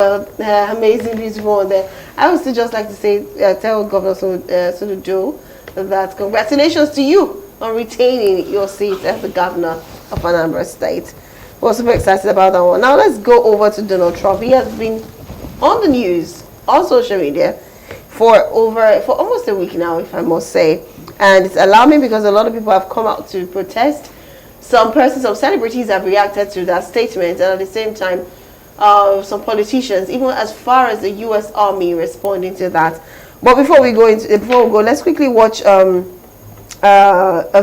Amazing, beautiful one there. I would still just like to say, tell Governor Soludo that congratulations to you on retaining your seat as the governor of Anambra State. We're super excited about that one. Now let's go over to Donald Trump. He has been on the news, on social media, for almost a week now, if I must say. And it's alarming because a lot of people have come out to protest. Some celebrities have reacted to that statement, and at the same time, some politicians, even as far as the U.S. Army responding to that. But before we go, let's quickly watch a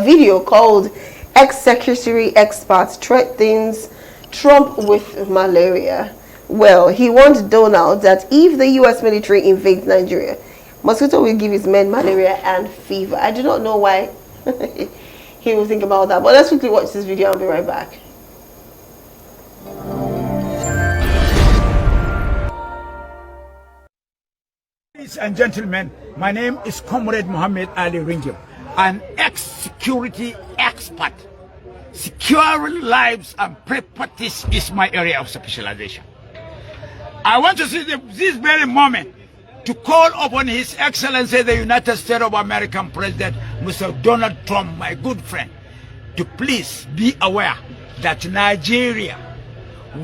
video called "Ex-Secretary Expert Threatens Trump with Malaria." Well, he warned Donald that if the U.S. military invades Nigeria, mosquito will give his men malaria and fever. I do not know why he will think about that. But let's quickly watch this video. I'll be right back. Ladies and gentlemen, my name is Comrade Mohammed Ali Ringil, an ex-security expert. Securing lives and properties is my area of specialization. I want to see this very moment to call upon His Excellency, the United States of American President, Mr. Donald Trump, my good friend, to please be aware that Nigeria,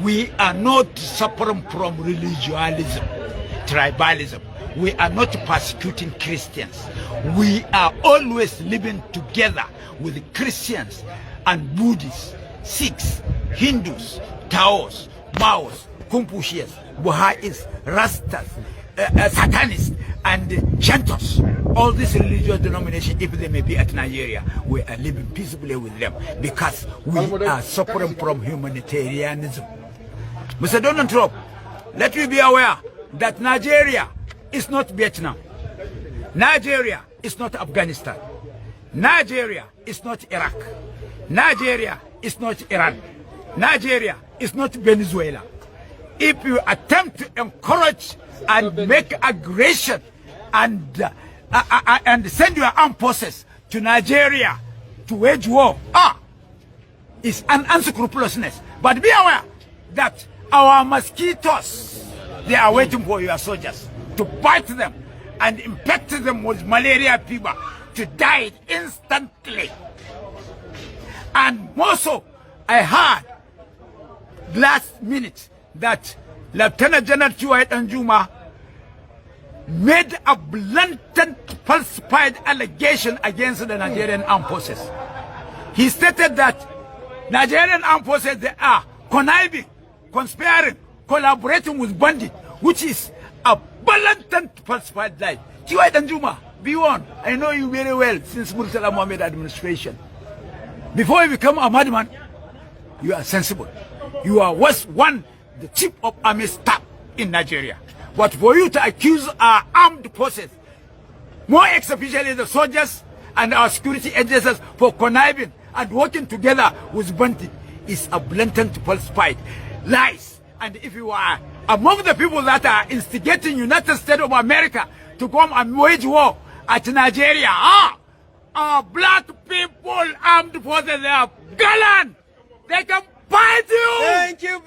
we are not suffering from religiosism, tribalism. We are not persecuting Christians. We are always living together with Christians and Buddhists, Sikhs, Hindus, Taos, Maos, Confucians, Baha'is, Rastas, Satanists, and Shantos. All these religious denominations, if they may be at Nigeria, we are living peaceably with them because we are suffering from humanitarianism. Mr. Donald Trump, let me be aware that Nigeria is not Vietnam. Nigeria is not Afghanistan. Nigeria is not Iraq. Nigeria is not Iran. Nigeria is not Venezuela. If you attempt to encourage and make aggression and send your armed forces to Nigeria to wage war, it's an unscrupulousness. But be aware that our mosquitoes, they are waiting for your soldiers to bite them and infect them with malaria fever to die instantly. And more so, I heard last minute that Lieutenant General Chiwai Danjuma made a blatant falsified allegation against the Nigerian armed forces. He stated that Nigerian armed forces, they are conniving, conspiring, collaborating with bandits, which is a blatant falsified lie. Chiwai Danjuma, be warned. I know you very well since Murtala Mohammed administration. Before you become a madman, you are sensible. You are the chief of army staff in Nigeria. But for you to accuse our armed forces, more especially the soldiers and our security agencies, for conniving and working together with bandits, is a blatant falsified lies. And if you are among the people that are instigating United States of America to come and wage war at Nigeria, our black people armed forces, they are gallant. They can fight you. Thank you.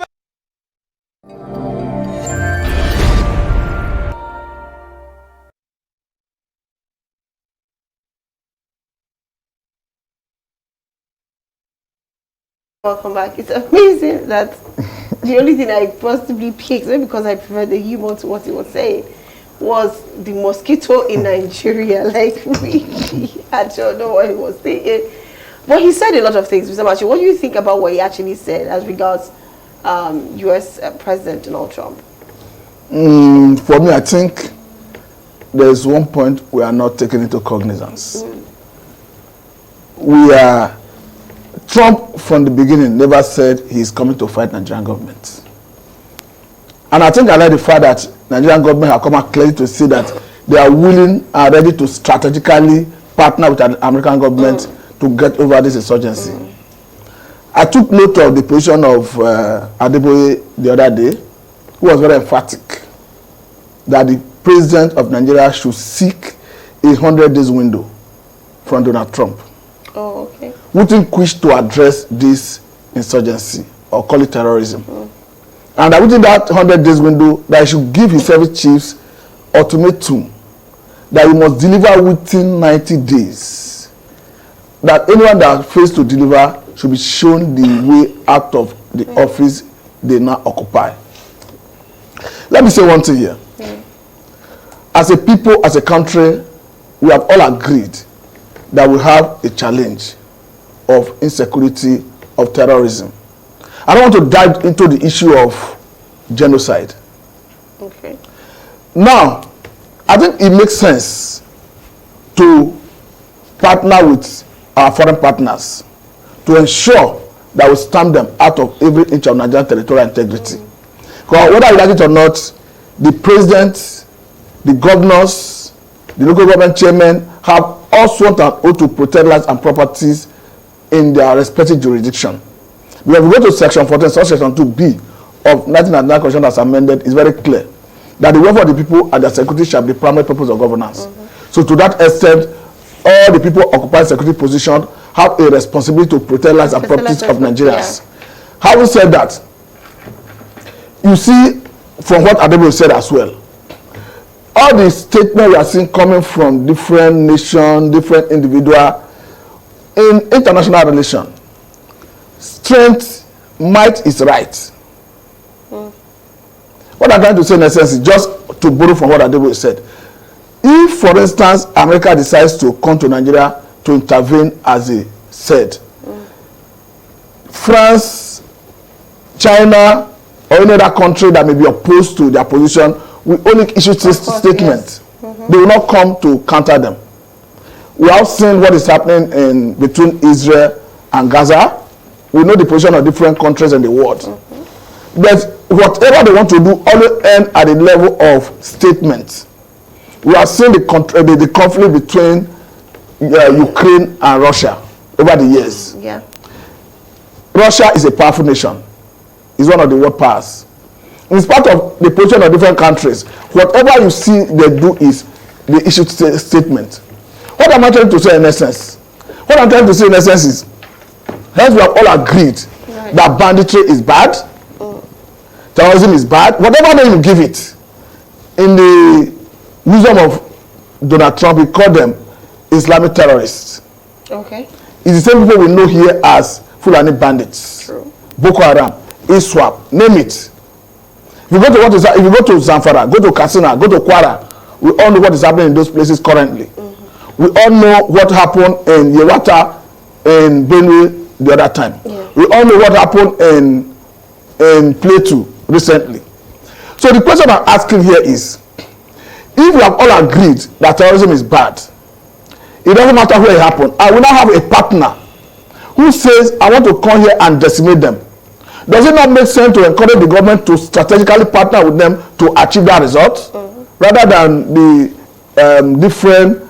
Welcome back. It's amazing that the only thing I possibly picked, maybe because I prefer the humor to what he was saying, was the mosquito in Nigeria. Like, I don't know what he was thinking. But he said a lot of things, Mr. Machi. What do you think about what he actually said as regards U.S. President Donald Trump? For me, I think there's one point we are not taking into cognizance. Trump, from the beginning, never said he's coming to fight Nigerian government. And I think I like the fact that Nigerian government have come out clearly to say that they are willing and ready to strategically partner with the American government to get over this insurgency. I took note of the position of Adeboye the other day, who was very emphatic that the president of Nigeria should seek a 100 days window from Donald Trump. Oh, okay. Wouldn't wish to address this insurgency or call it terrorism. and that within that 100 days window, that he should give his service chiefs ultimatum that he must deliver within 90 days. That anyone that fails to deliver should be shown the way out of the office they now occupy. Let me say one thing here. As a people, as a country, we have all agreed that we have a challenge of insecurity, of terrorism. I don't want to dive into the issue of genocide. Okay. Now, I think it makes sense to partner with our foreign partners to ensure that we stamp them out of every inch of Nigerian territorial integrity. Because whether you like it or not, the president, the governors, the local government chairmen have all sworn an oath to protect lives and properties in their respective jurisdiction. Because if we go to section 14, section 2B of 1999 Constitution as amended, it's very clear that the welfare of the people and their security shall be the primary purpose of governance. So to that extent, all the people occupying security position have a responsibility to protect lives and properties of Nigerians. Yeah. Having said that, you see from what Adebo said as well, all the statements we are seeing coming from different nations, different individuals, in international relations, strength, might is right. What I'm trying to say in essence is just to borrow from what Adebo said. If, for instance, America decides to come to Nigeria to intervene, as he said, France, China, or any other country that may be opposed to their position will only issue statements. Yes. They will not come to counter them. We have seen what is happening between Israel and Gaza. We know the position of different countries in the world. But whatever they want to do always end at the level of statements. We have seen the conflict between Ukraine and Russia over the years. Yeah. Russia is a powerful nation. It's one of the world powers. In spite of the position of different countries, whatever you see they do is they issue statement. What am I trying to say in essence? What I'm trying to say in essence is, hence we have all agreed that banditry is bad, terrorism is bad, whatever name you give it. In the wisdom of Donald Trump, we call them Islamic terrorists. Okay. It's the same people we know here as Fulani bandits. True. Boko Haram, ISWAP, name it. If you go to Zamfara, go to Katsina, go to Kwara, we all know what is happening in those places currently. We all know what happened in Yewata, in Benue the other time. Yeah. We all know what happened in Plateau recently. So the question I'm asking here is, if we have all agreed that terrorism is bad, it doesn't matter where it happened. I will now have a partner who says, I want to come here and decimate them. Does it not make sense to encourage the government to strategically partner with them to achieve that result, rather than the different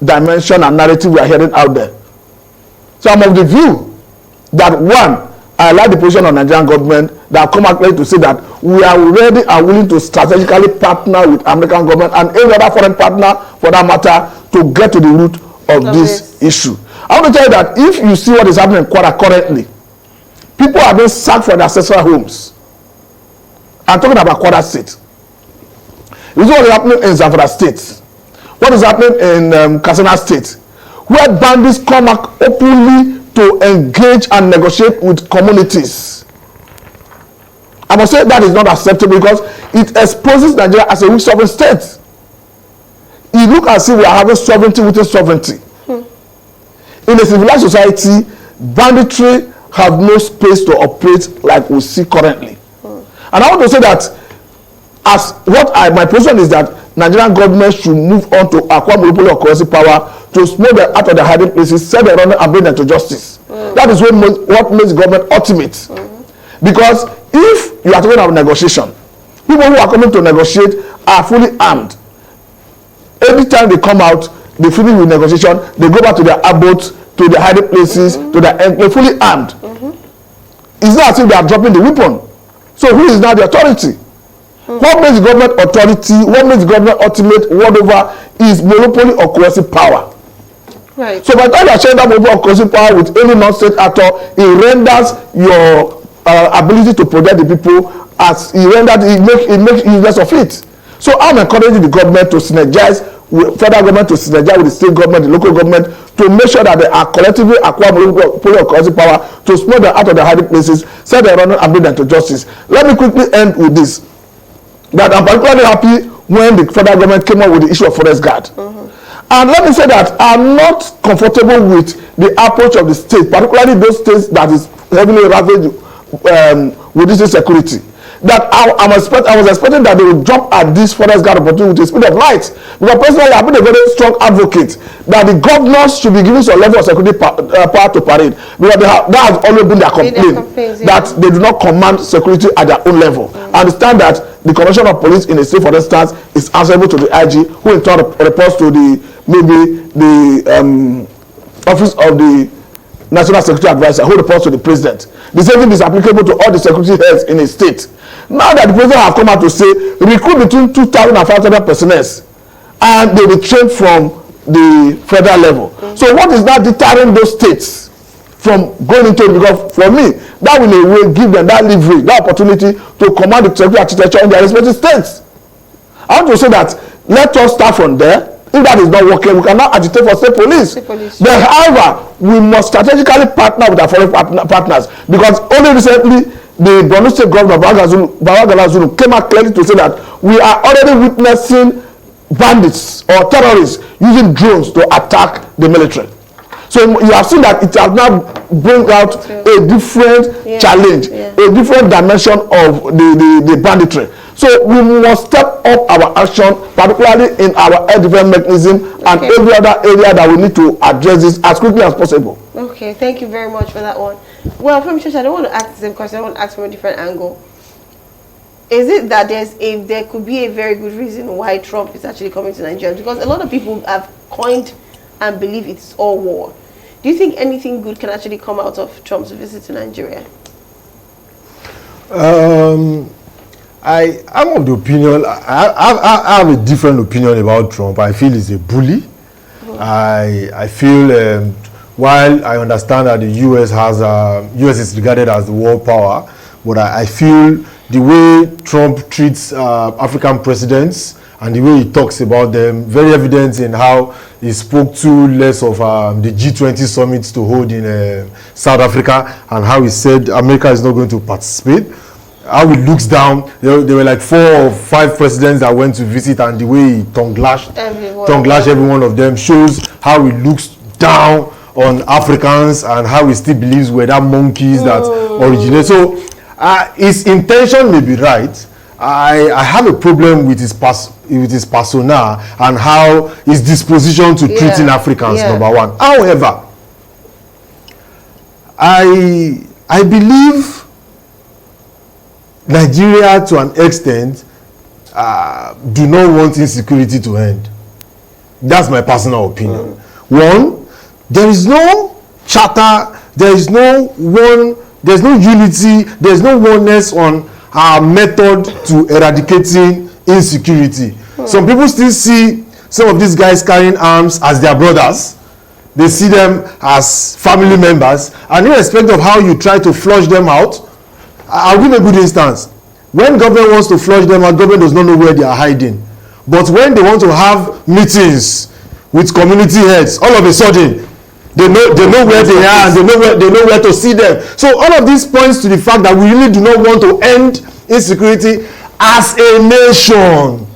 dimension and narrative we are hearing out there? So I'm of the view that, one, I like the position of the Nigerian government that come out to say that we are ready and willing to strategically partner with American government and any other foreign partner for that matter to get to the root of this issue. I want to tell you that if you see what is happening in Kwara currently, people are being sacked from their ancestral homes. I'm talking about Kwara State. You see what is happening in Zamfara State, what is happening in Katsina State, where bandits come out openly to engage and negotiate with communities. I must say that is not acceptable because it exposes Nigeria as a weak sovereign state. It looks as if we are having sovereignty within sovereignty. In a civilized society, banditry have no space to operate like we see currently. And I want to say that as my position is that Nigerian government should move on to acquire monopoly of coercive power to smoke them out of their hiding places, set them and bring them to justice. That is what makes government ultimate. Because if you are talking about negotiation, people who are coming to negotiate are fully armed. Every time they come out, they finish with negotiation, they go back to their abodes, to their hiding places, to their end, they're fully armed. It's not as if they are dropping the weapon. So who is now the authority? What makes the government authority, what makes the government ultimate word over is monopoly of coercive power. Right. So by the time you are sharing that monopoly of coercive power with any non-state actor, it renders your ability to protect the people as he rendered, he make useless of it. So I'm encouraging the government to synergize with federal government, to synergize with the state government, the local government, to make sure that they are collectively acquire monopoly of currency power to smuggle them out of their hiding places, set them running and bring them to justice. Let me quickly end with this. That I'm particularly happy when the federal government came up with the issue of forest guard. And let me say that I'm not comfortable with the approach of the state, particularly those states that is heavily ravaged with this insecurity. That I was expecting that they would jump at this forest guard opportunity with the speed of light. Because personally, I've been a very strong advocate that the governors should be given some level of security power to parade. Because that has always been their complaint, that they do not command security at their own level. I understand that the commissioner of police in a state, for instance, is answerable to the IG, who in turn reports to the office of the National Security Advisor, who reports to the president. The same thing is applicable to all the security heads in a state. Now that the president have come out to say, recruit between 2,000 and 5,000 personnel, and they will train from the federal level. So what is now deterring those states from going into it? Because for me, that will in a way give them that leverage, that opportunity to command the security architecture in their respective states. I want to say that let us start from there. If that is not working, we cannot agitate for state police. But however, we must strategically partner with our foreign partners, because only recently the Borno State Governor Babagana Zulu came out clearly to say that we are already witnessing bandits or terrorists using drones to attack the military. So you have seen that it has now bring out a different challenge, a different dimension of the banditry. So we must step up our action, particularly in our air defense mechanism and every other area that we need to address this as quickly as possible. Okay, thank you very much for that one. Well, from Church, I don't want to ask the same question. I want to ask from a different angle. Is it that there could be a very good reason why Trump is actually coming to Nigeria? Because a lot of people have coined and believe it's all war. Do you think anything good can actually come out of Trump's visit to Nigeria? I'm of the opinion, I have a different opinion about Trump. I feel he's a bully. I feel, while I understand that the US is regarded as the world power, but I feel the way Trump treats African presidents and the way he talks about them, very evident in how he spoke to less of the G20 summit to hold in South Africa, and how he said America is not going to participate. How he looks down. There were like 4 or 5 presidents that went to visit, and the way he tongue-lashed every one of them shows how he looks down on Africans and how he still believes we're that monkeys that originate. So his intention may be right. I have a problem with his persona and how his disposition to treating Africans, number one. However, I believe Nigeria, to an extent, do not want insecurity to end. That's my personal opinion. One, there is no charter, there is no unity, there is no oneness on our method to eradicating insecurity. Some people still see some of these guys carrying arms as their brothers. They see them as family members, and irrespective of how you try to flush them out, I'll give a good instance. When government wants to flush them out, government does not know where they are hiding. But when they want to have meetings with community heads, all of a sudden, they know where they are, and they know where to see them. So all of this points to the fact that we really do not want to end insecurity as a nation.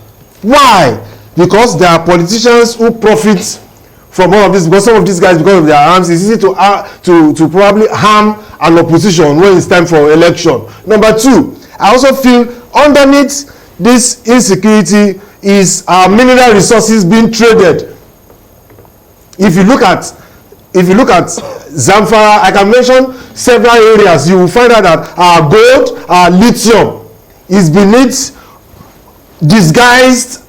Why? Because there are politicians who profit from all of this, because some of these guys, because of their arms, it's easy to probably harm an opposition when it's time for election. Number 2, I also feel underneath this insecurity is mineral resources being traded. If you look at Zamfara, I can mention several areas. You will find out that our gold, our lithium is beneath, disguised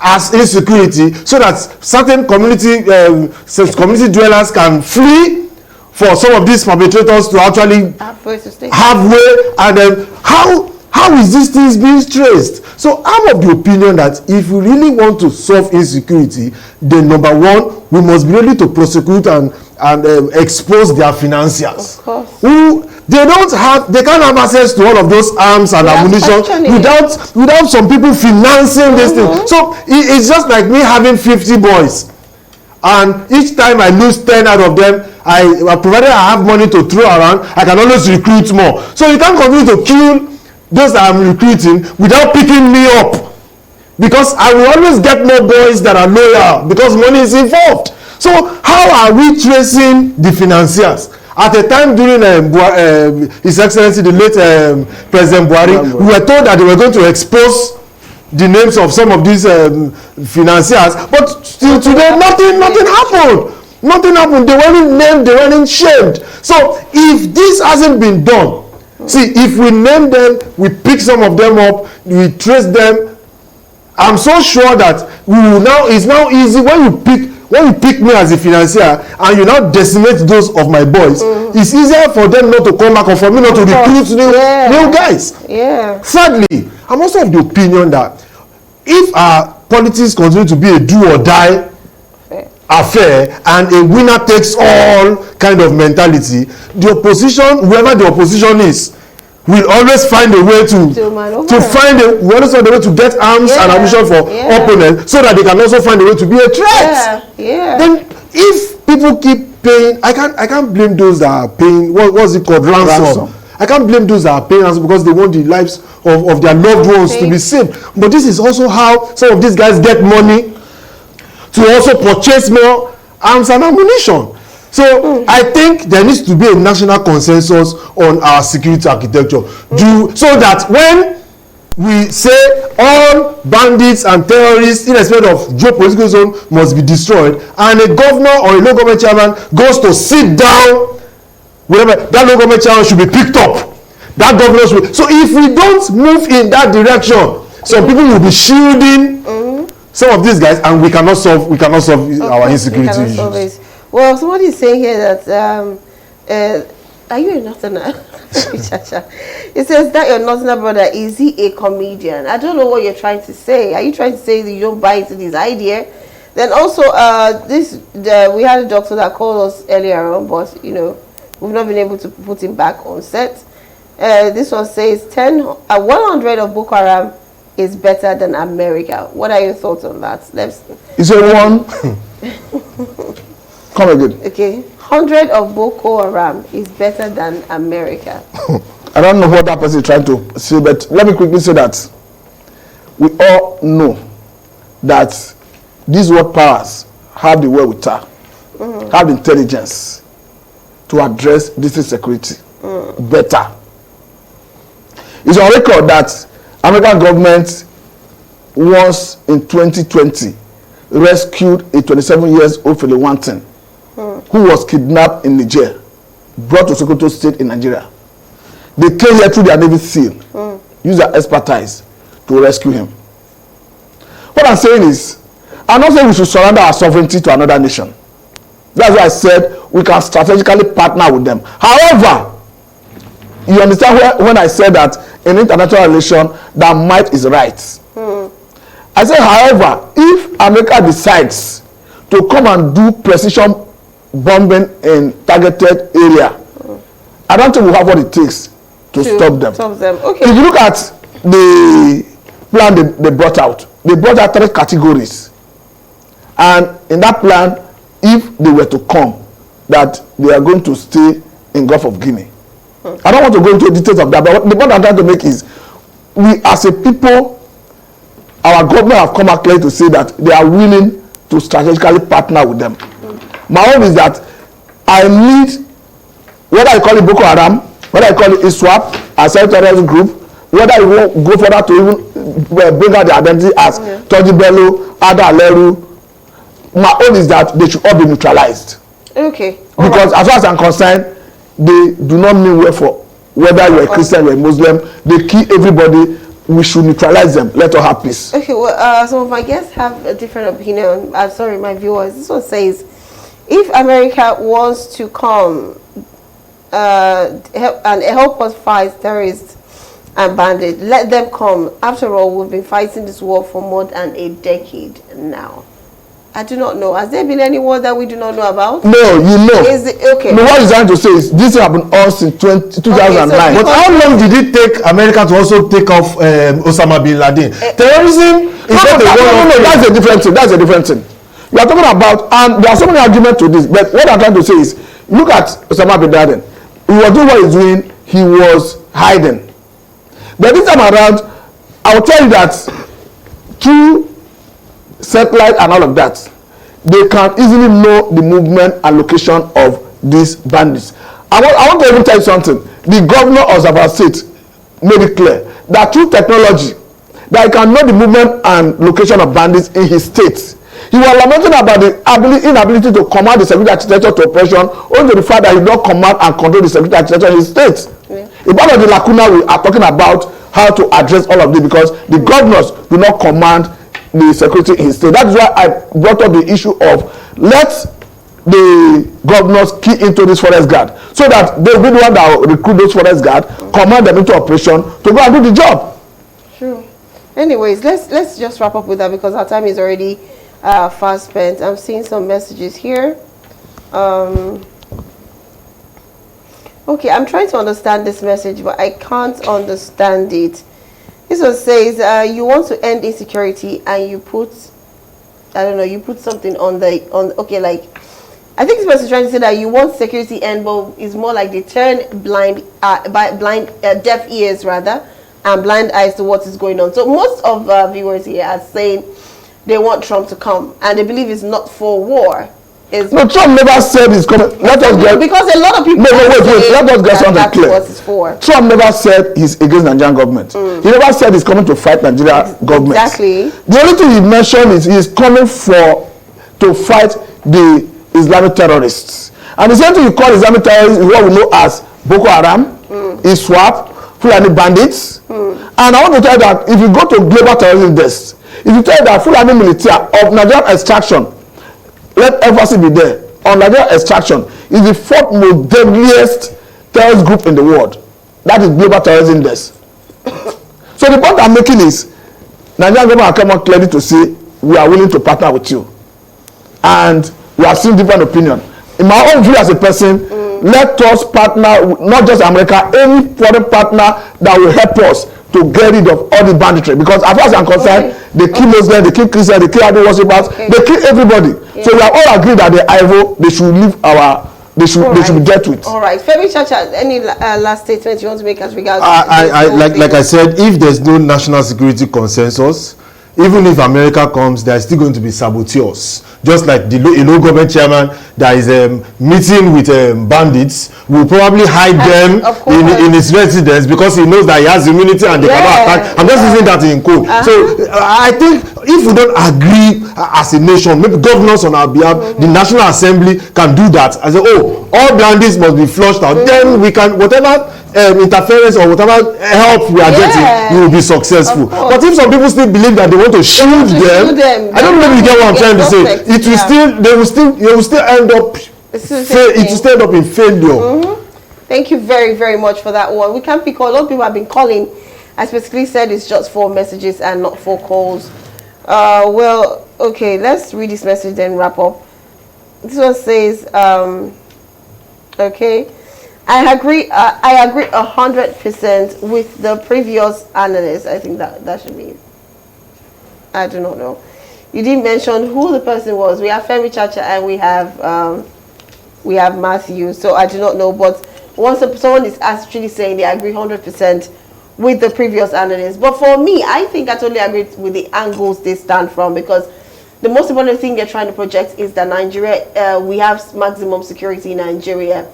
as insecurity, so that certain community dwellers can flee for some of these perpetrators to actually have way. And then how is this thing being traced? So I'm of the opinion that if we really want to solve insecurity, then number 1, we must be ready to prosecute and expose their financiers. Of course. Who they can't have access to all of those arms and ammunition without some people financing this thing. So it's just like me having 50 boys, and each time I lose 10 out of them, provided I have money to throw around, I can always recruit more. So you can't continue to kill those that I'm recruiting without picking me up, because I will always get more boys that are loyal because money is involved. So how are we tracing the financiers? At a time during His Excellency the late President Buhari, we were told that they were going to expose the names of some of these financiers, but still today nothing happened. Nothing happened. They weren't named, they weren't shamed. So if this hasn't been done, see, if we name them, we pick some of them up, we trace them, I'm so sure that it's now easy when you pick me as a financier and you now decimate those of my boys, it's easier for them not to come back or for me not to recruit new guys. Thirdly, I'm also of the opinion that if our politics continue to be a do or die affair and a winner takes all kind of mentality, the opposition, whoever the opposition is, will always find a way to find a way to get arms and ammunition for opponents, so that they can also find a way to be a threat. Then if people keep paying, I can't blame those that are paying what's it called, ransom. I can't blame those that are paying ransom because they want the lives of their loved ones to be saved. But this is also how some of these guys get money to also purchase more arms and ammunition. So I think there needs to be a national consensus on our security architecture, so that when we say all bandits and terrorists, irrespective of geopolitical zone, must be destroyed, and a governor or a local government chairman goes to sit down, whatever, that local government chairman should be picked up. That governor should be. So if we don't move in that direction, some people will be shielding some of these guys, and we cannot solve our insecurity issues. Well, somebody is saying here that are you a Northerner? It says that your Northerner brother, is he a comedian? I don't know what you're trying to say. Are you trying to say that you don't buy into this idea? Then also we had a doctor that called us earlier on, but we've not been able to put him back on set. This one says 100 of Boko Haram is better than America. What are your thoughts on that? Is it one? Come again. Okay, 100 of Boko Haram is better than America. I don't know what that person is trying to say, but let me quickly say that we all know that these world powers have the wherewithal, have the intelligence to address this insecurity better. It's on record that American government once in 2020 rescued a 27-year-old Philly Wanton who was kidnapped in Niger, brought to Sokoto State in Nigeria. They came here through their Navy SEAL, used their expertise to rescue him. What I'm saying is, I'm not saying we should surrender our sovereignty to another nation. That's why I said we can strategically partner with them. However, you understand when I said that in international relation, that might is right. I said, however, if America decides to come and do precision bombing in targeted area, I don't think we have what it takes to stop them. Okay. If you look at the plan they brought out 3 categories. And in that plan, if they were to come, that they are going to stay in Gulf of Guinea. I don't want to go into details of that, but the point I'm trying to make is, we as a people, our government have come out clearly to say that they are willing to strategically partner with them. My own is that I need, whether I call it Boko Haram, whether I call it ISWAP, as a terrorist group, whether you won't go further to even bring out the identity as Toji Bello, Ada Aleru, my own is that they should all be neutralized. Okay. Because as far as I'm concerned, they do not mean well for whether you're a Christian or a Muslim. They kill everybody. We should neutralize them. Let us have peace. Okay, well, some of my guests have a different opinion. I'm sorry, my viewers. This one says, if America wants to come help us fight terrorists and bandits, let them come. After all, we've been fighting this war for more than a decade now. I do not know. Has there been any war that we do not know about? No, you know. Is it okay? No, what he's trying to say is this happened all since 2009. Okay, But how long did it take America to also take off Osama bin Laden? Terrorism is not a war. No, that's a different thing. That's a different thing. We are talking about, and there are so many arguments to this, but what I'm trying to say is, look at Osama bin Laden. He was doing what he's doing, he was hiding. But this time around, I will tell you that through satellite and all of that, they can easily know the movement and location of these bandits. I want to even tell you something. The governor of our state made it clear that through technology, that he can know the movement and location of bandits in his state. He was lamenting about the inability to command the security architecture to operation, owing to the fact that he did not command and control the security architecture in his state. A part of the lacuna we are talking about how to address all of this, because the governors do not command the security in his state. That is why I brought up the issue of let the governors key into this forest guard, so that they will be the one that will recruit those forest guard, command them into operation to go and do the job. True. Anyways, let's just wrap up with that because our time is already fast spent. I'm seeing some messages here. Okay, I'm trying to understand this message, but I can't understand it. This one says you want to end insecurity, and you put, I don't know, you put something on okay, like I think this person is trying to say that you want security end, but it's more like they turn deaf ears rather, and blind eyes to what is going on. So most of viewers here are saying they want Trump to come, and they believe it's not for war. No, Trump never said he's coming. Let us get, because a lot of people. No, wait. Let us get something clear. What it's for. Trump never said he's against Nigerian government. He never said he's coming to fight Nigerian government. Exactly. The only thing he mentioned is he's coming to fight the Islamic terrorists. And the same thing you call Islamic terrorists is what we know as Boko Haram, ISWAP, Fulani bandits. And I want to tell you that if you go to Global Terrorism Desk, if you tell you that Fulani military of Nigerian extraction, let emphasis be there, on Nigerian extraction is the fourth most deadliest terrorist group in the world. That is Global Terrorism Desk. So the point I'm making is, Nigerian government have come out clearly to say we are willing to partner with you, and we have seen different opinion. In my own view as a person, let us partner with not just America, any foreign partner that will help us to get rid of all the banditry, because as far as I'm concerned, they kill Muslims, they kill Christians, they kill idol worshippers, they kill everybody. So we are all agreed that they are evil, they should leave they should be dealt with. All right, Femi Chacha, any last statement you want to make as regards? Like I said, if there's no national security consensus, even if America comes, there is still going to be saboteurs. Just like the low government chairman that is meeting with bandits will probably hide them in his residence because he knows that he has immunity and they cannot attack. I'm just using that in code. So I think if we don't agree as a nation, maybe governors on our behalf, the National Assembly can do that. I say, all bandits must be flushed out. Then we can, whatever interference or whatever help we are getting, we will be successful. But if some people still believe that they want to shield them, I don't know if you get what I'm trying to say. It will still end up in failure. Thank you very, very much for that one. We can't pick all. A lot of people have been calling. I specifically said it's just for messages and not for calls. Well, okay, let's read this message then wrap up. This one says, okay, I agree 100% with the previous analyst. I think that should be, I do not know. You didn't mention who the person was. We have Femi Chacha and we have Matthew. So I do not know. But once someone is actually saying they agree 100% with the previous analyst. But for me, I think I totally agree with the angles they stand from, because the most important thing they're trying to project is that Nigeria, we have maximum security in Nigeria.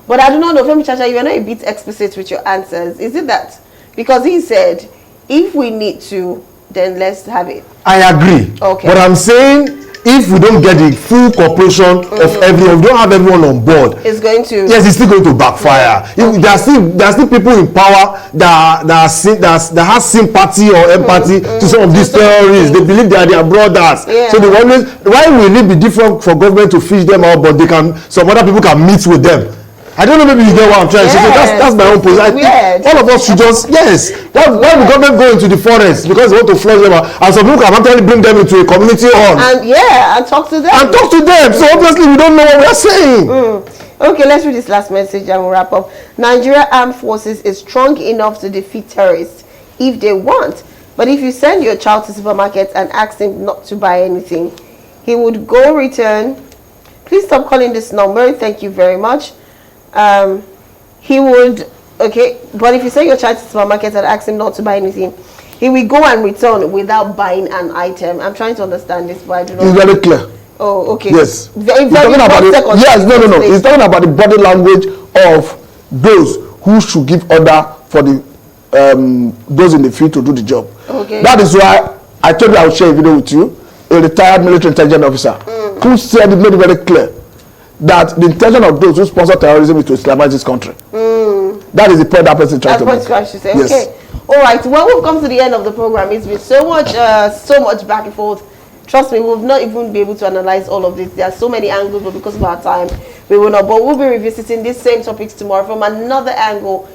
But I do not know, Femi Chacha, you are not a bit explicit with your answers. Is it that? Because he said, if we need to, then let's have it. I agree. Okay. But I'm saying, if we don't get the full cooperation of everyone, we don't have everyone on board, it's going to, yes, it's still going to backfire. There are still people in power that has sympathy or empathy to some of these terrorists. They believe they are their brothers. So they always, why will it be different for government to fish them out, but some other people can meet with them? I don't know, maybe you get what I'm trying to say. That's my own position. All of us should just, why the government go into the forest because they want to flush them out, and some people can actually bring them into a community hall and talk to them. So obviously we don't know what we are saying. Okay, let's read this last message and we'll wrap up. Nigeria Armed Forces is strong enough to defeat terrorists if they want, but if you send your child to supermarket and ask him not to buy anything, he would go return. Please stop calling this number. Thank you very much. He would, okay, but if you send your child to the supermarket and ask him not to buy anything, he will go and return without buying an item. I'm trying to understand this, but I do not. It's very clear. Oh, okay. Yes. He's talking about He's talking about the body language of those who should give order for the those in the field to do the job. Okay. That is why I told you I would share a video with you. A retired military intelligence officer who said, it made it very clear that the intention of those who sponsor terrorism is to Islamize this country. That is the point that person trying to make. That's what say. Yes. Okay. All right. Well, we've come to the end of the program. It's been so much back and forth. Trust me, we'll not even be able to analyze all of this. There are so many angles, but because of our time, we will not. But we'll be revisiting these same topics tomorrow from another angle